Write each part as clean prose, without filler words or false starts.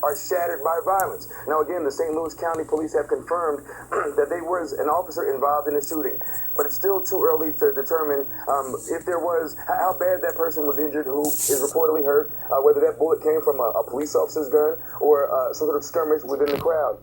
are shattered by violence. Now again, the St. Louis County Police have confirmed that there was an officer involved in the shooting, but it's still too early to determine if there was, how bad that person was injured who is reportedly hurt, whether that bullet came from a police officer's gun or some sort of skirmish within the crowd.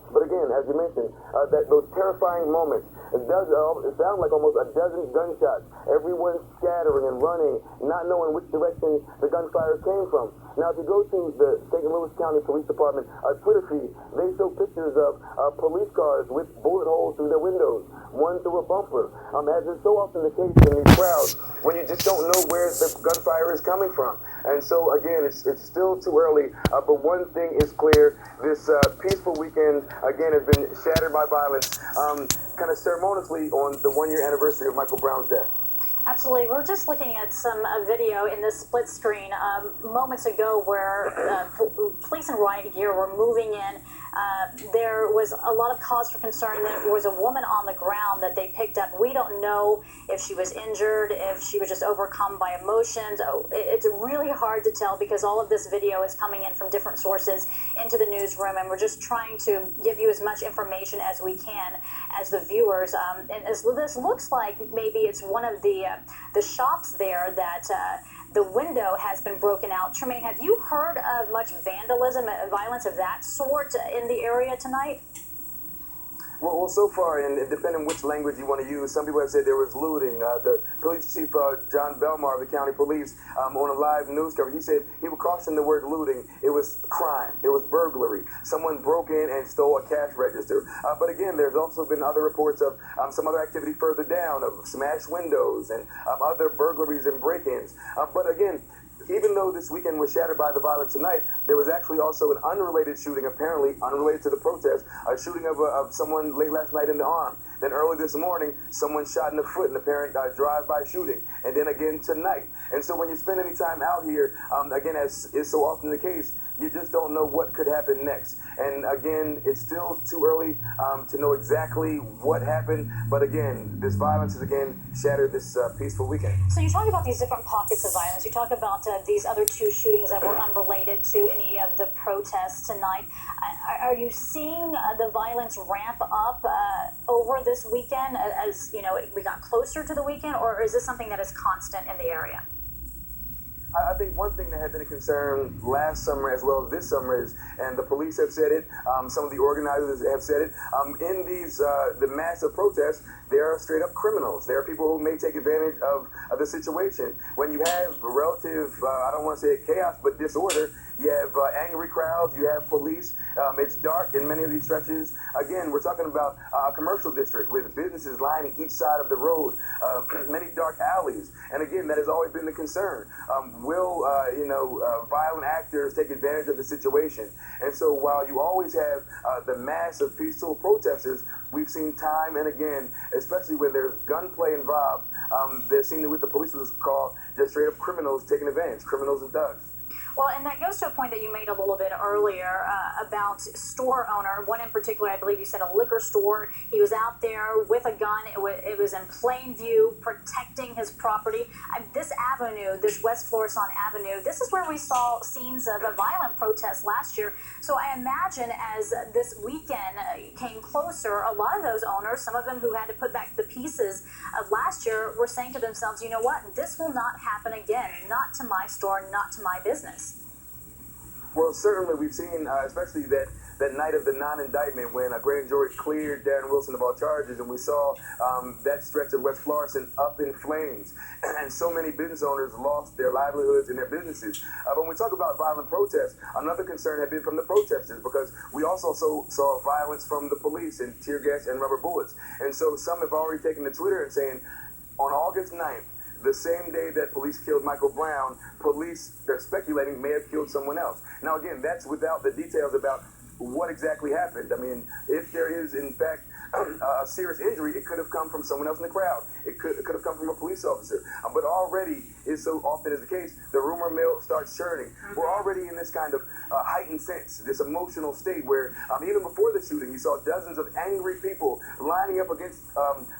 But again, as you mentioned, that those terrifying moments, it sounds like almost a dozen gunshots, everyone scattering and running, not knowing which direction the gunfire came from. Now, if you go to the St. Louis County Police Department Twitter feed, they show pictures of police cars with bullet holes through their windows, one through a bumper. As is so often the case in these crowds, when you just don't know where the gunfire is coming from. And so, again, it's still too early, but one thing is clear. This peaceful weekend, again, has been shattered by violence, kind of ceremoniously on the one-year anniversary of Michael Brown's death. Absolutely. We're just looking at some video in this split screen moments ago where police in riot gear were moving in. There was a lot of cause for concern that there was a woman on the ground that they picked up. We don't know if she was injured, if she was just overcome by emotions. It's really hard to tell because all of this video is coming in from different sources into the newsroom, and we're just trying to give you as much information as we can as the viewers. And as this looks like maybe it's one of the shops there that the window has been broken out. Tremaine, have you heard of much vandalism and violence of that sort in the area tonight? Well, so far, and depending on which language you want to use, some people have said there was looting. The police chief, John Belmar of the county police, on a live news coverage, he said he would caution the word looting. It was crime. It was burglary. Someone broke in and stole a cash register. But again, there's also been other reports of some other activity further down, of smashed windows and other burglaries and break-ins. But again, even though this weekend was shattered by the violence tonight, there was actually also an unrelated shooting, apparently unrelated to the protest, a shooting of someone late last night in the arm. Then early this morning, someone shot in the foot in a apparent drive-by shooting. And then again tonight. And so when you spend any time out here, again, as is so often the case, you just don't know what could happen next. And again, it's still too early to know exactly what happened. But again, this violence has again shattered this peaceful weekend. So you talk about these different pockets of violence. You talk about these other two shootings that were unrelated to any of the protests tonight. Are you seeing the violence ramp up over this weekend as you know we got closer to the weekend, or is this something that is constant in the area? I think one thing that had been a concern last summer as well as this summer is, and the police have said it, some of the organizers have said it, in these the massive protests, there are straight up criminals. There are people who may take advantage of the situation. When you have relative, I don't want to say chaos, but disorder, you have angry crowds, you have police. It's dark in many of these stretches. Again, we're talking about a commercial district with businesses lining each side of the road, many dark alleys. And again, that has always been the concern. Will violent actors take advantage of the situation? And so while you always have the mass of peaceful protesters, we've seen time and again, especially when there's gunplay involved, they're seen with the police was called just straight up criminals taking advantage, criminals and thugs. Well, and that goes to a point that you made a little bit earlier about store owner. One in particular, I believe you said a liquor store. He was out there with a gun. It was in plain view, protecting his property. This avenue, this West Florissant Avenue, this is where we saw scenes of a violent protest last year. So I imagine as this weekend came closer, a lot of those owners, some of them who had to put back the pieces of last year, were saying to themselves, you know what, this will not happen again. Not to my store, not to my business. Well, certainly we've seen, especially that night of the non-indictment when a grand jury cleared Darren Wilson of all charges, and we saw that stretch of West Florissant up in flames, and so many business owners lost their livelihoods and their businesses. But when we talk about violent protests, another concern had been from the protesters, because we also saw violence from the police and tear gas and rubber bullets. And so some have already taken to Twitter and saying, on August 9th, the same day that police killed Michael Brown, police, they're speculating, may have killed someone else. Now, again, that's without the details about what exactly happened. I mean, if there is, in fact, a serious injury, it could have come from someone else in the crowd. it could have come from a police officer. But already, is so often is the case, the rumor mill starts churning. We're already in this kind of heightened sense, this emotional state where even before the shooting, you saw dozens of angry people lining up against,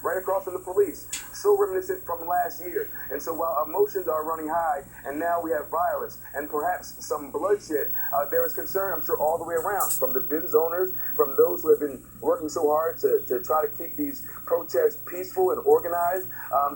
right across from the police, so reminiscent from last year. And so while emotions are running high, and now we have violence and perhaps some bloodshed, there is concern, I'm sure, all the way around, from the business owners, from those who have been working so hard to try to keep these protests peaceful and organized,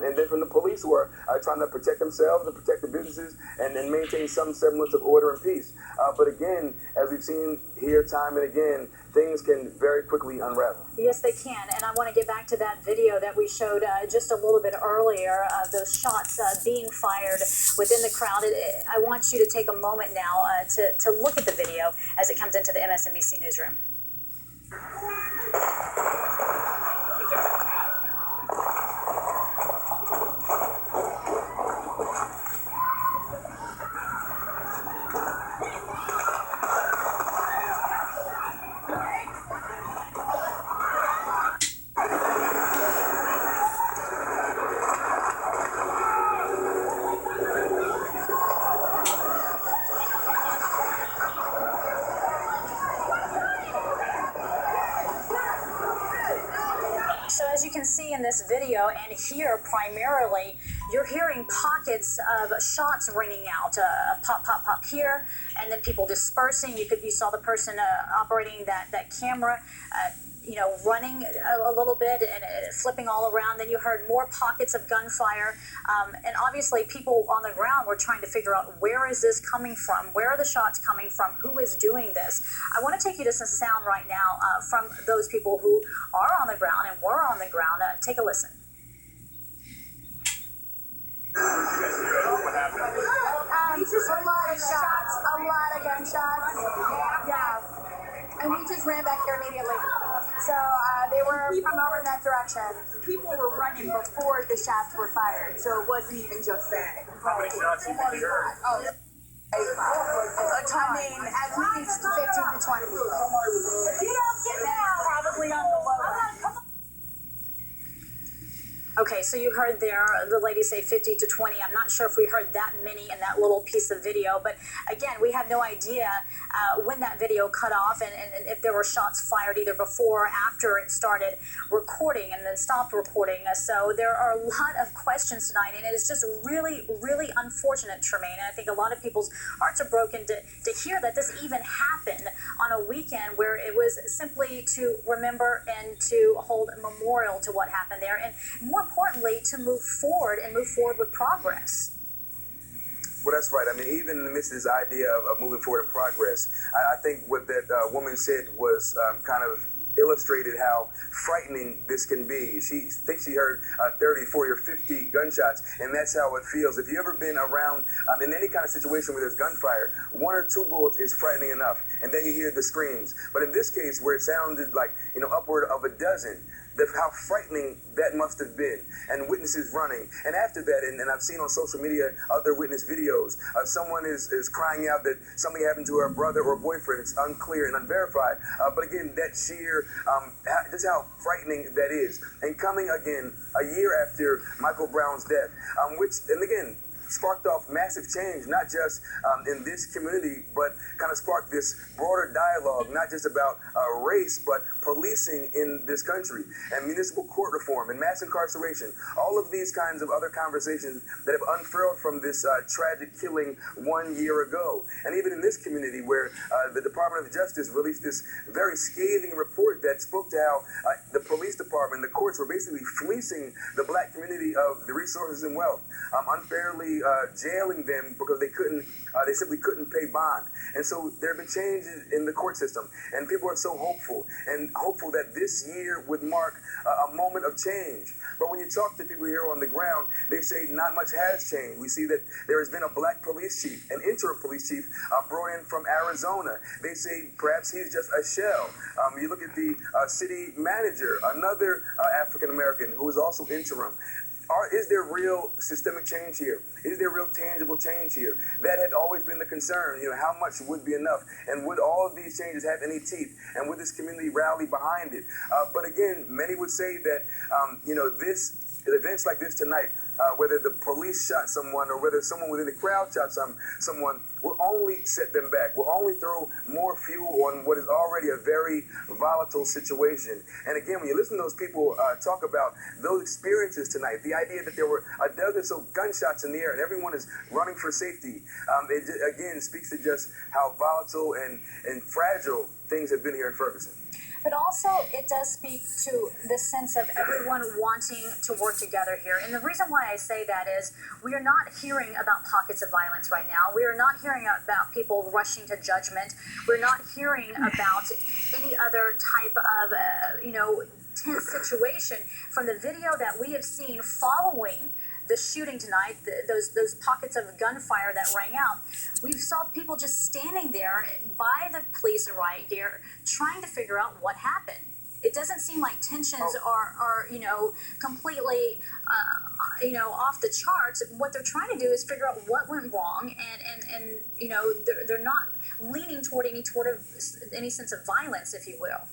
and then from the police who are trying to protect themselves and protect the businesses and maintain some semblance of order and peace. But again, as we've seen here time and again, things can very quickly unravel. Yes, they can. And I want to get back to that video that we showed just a little bit earlier of those shots being fired within the crowd. I want you to take a moment now to look at the video as it comes into the MSNBC newsroom. So as you can see in this video and here primarily, you're hearing pockets of shots ringing out, pop, pop, pop here, and then people dispersing. You saw the person operating that camera, running a little bit and flipping all around. Then you heard more pockets of gunfire, and obviously people on the ground were trying to figure out, where is this coming from? Where are the shots coming from? Who is doing this? I want to take you to some sound right now from those people who are on the ground and were on the ground. Take a listen. Just a lot of shots, a lot of gunshots. Yeah. And we just ran back here immediately. So they were from over in that direction. People were running before the shots were fired, so it wasn't even just that. How many shots did you hear? I mean, at least 15 to 20. Probably on the low end. Okay, so you heard there the lady say 50 to 20. I'm not sure if we heard that many in that little piece of video, but again, we have no idea when that video cut off and if there were shots fired either before or after it started recording and then stopped recording. So there are a lot of questions tonight, and it is just really, really unfortunate, Tremaine. And I think a lot of people's hearts are broken to hear that this even happened on a weekend where it was simply to remember and to hold a memorial to what happened there, and more importantly, to move forward with progress. Well, that's right. I mean, even in the midst of this idea of moving forward in progress, I think what that woman said was kind of illustrated how frightening this can be. She thinks she heard 30, 40, or 50 gunshots, and that's how it feels. If you've ever been around in any kind of situation where there's gunfire, 1 or 2 bullets is frightening enough, and then you hear the screams. But in this case, where it sounded like, upward of a dozen, how frightening that must have been, and witnesses running. And after that, and I've seen on social media other witness videos, someone is crying out that something happened to her brother or boyfriend. It's unclear and unverified. But again, that sheer, just how frightening that is. And coming again a year after Michael Brown's death, which, and again, sparked off massive change, not just in this community, but kind of sparked this broader dialogue, not just about race, but policing in this country, and municipal court reform, and mass incarceration, all of these kinds of other conversations that have unfurled from this tragic killing 1 year ago. And even in this community where the Department of Justice released this very scathing report that spoke to how the police department, the courts were basically fleecing the black community of the resources and wealth, unfairly jailing them because they simply couldn't pay bond. And so there have been changes in the court system, and people are so hopeful that this year would mark a moment of change. But when you talk to people here on the ground, they say not much has changed. We see that there has been a black police chief, an interim police chief brought in from Arizona. They say perhaps he's just a shell. You look at the city manager, another African American who is also interim. Is there real systemic change here? Is there real tangible change here? That had always been the concern. How much would be enough? And would all of these changes have any teeth? And would this community rally behind it? But again, many would say that, this events like this tonight, whether the police shot someone or whether someone within the crowd shot someone, will only set them back. Will only throw more fuel on what is already a very volatile situation. And again, when you listen to those people talk about those experiences tonight, the idea that there were a dozen or so gunshots in the air and everyone is running for safety, it again speaks to just how volatile and fragile things have been here in Ferguson. But also, it does speak to the sense of everyone wanting to work together here. And the reason why I say that is we are not hearing about pockets of violence right now. We are not hearing about people rushing to judgment. We're not hearing about any other type of, tense situation. From the video that we have seen following the shooting tonight, those pockets of gunfire that rang out, we saw people just standing there by the police and riot gear trying to figure out what happened. It doesn't seem like tensions are completely off the charts. What they're trying to do is figure out what went wrong, and they're not leaning toward any sense of violence, if you will.